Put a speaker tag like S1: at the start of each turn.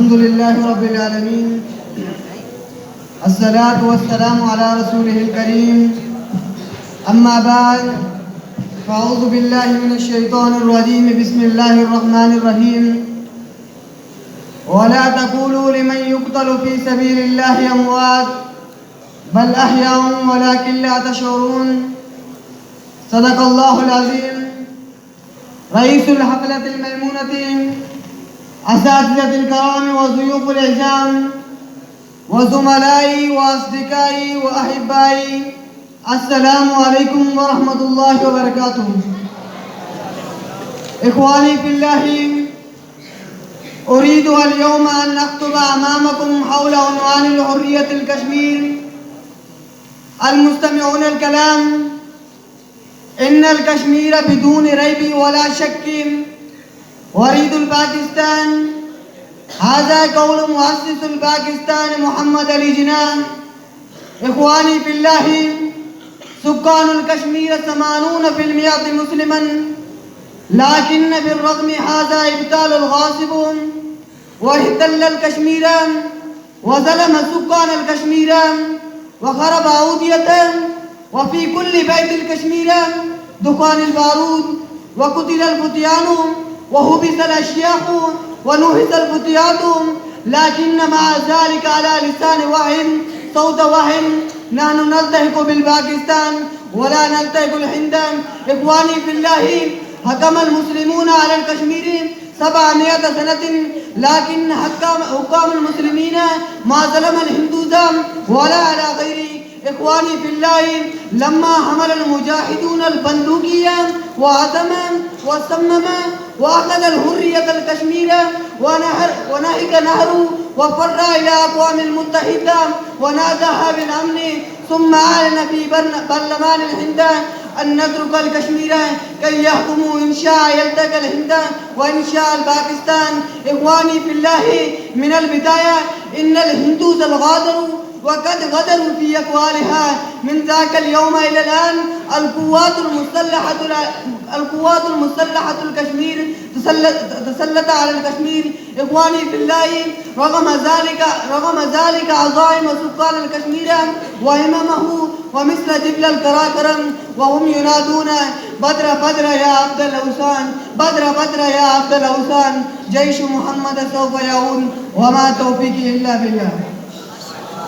S1: الحمد لله رب العالمين. الصلاة والسلام على رسوله الكريم. أما بعد، فأعوذ بالله من الشيطان الرجيم. بسم الله الرحمن الرحيم. ولا تقولوا لمن يقتل في سبيل الله أموات بل أحياء ولكن لا تشعرون. صدق الله العظيم. رئيس الحفلة الميمونة، أساتذة الكرام وضيوف الإعزام وزملائي وأصدقائي وأحبائي، السلام عليكم ورحمة الله وبركاته. إخواني في الله، أريد اليوم أن أخطب أمامكم حول عنوان الحرية الكشمير. المستمعون الكلام، إن الكشمير بدون ريب ولا شك وريد الباكستان. هذا قول مؤسس الباكستان محمد علي جناح. إخواني في الله، سكان الكشمير 80% مسلما، لكن بالرغم هذا ابتال الغاصب واحتل الكشمير وظلم سكان الكشمير وخرب أودية، وفي كل بيت الكشمير دخان البارود، وقتل الفتيان وهبس الأشياخ ونهس الفتيات. لكن مع ذلك على لسان واحد صوت واحد نحن نلتحق بالباكستان ولا نلتحق الهند. إخواني في الله، حكم المسلمون على الكشمير 700 سنة، لكن حكام المسلمين ما ظلم الهندوز ولا على غيره. إخواني في الله، لما حمل المجاهدون البندقية وعزم وصمم وأخذ الحرية الكشمير ونهك نهره وفر إلى أقوام المتحدة وناداها بالأمن، ثم أعلن في برلمان الهند أن نترك الكشمير كي يحكموا إن شاء يلتقى الهند وإن شاء الباكستان. إخواني في الله، من البداية إن الهندوز الغادروا وقد غدروا في أقوالها. من ذاك اليوم إلى الآن القوات المسلحة الكشمير تسلط على الكشمير. إخواني في الله، رغم ذلك عظائم سكان الكشمير وهممه ومثل جبل الكراكرم وهم ينادون بدر بدر يا عبد الأوثان، بدر بدر يا عبد الأوثان، جيش محمد سوف يعود وما توفيقي إلا بالله.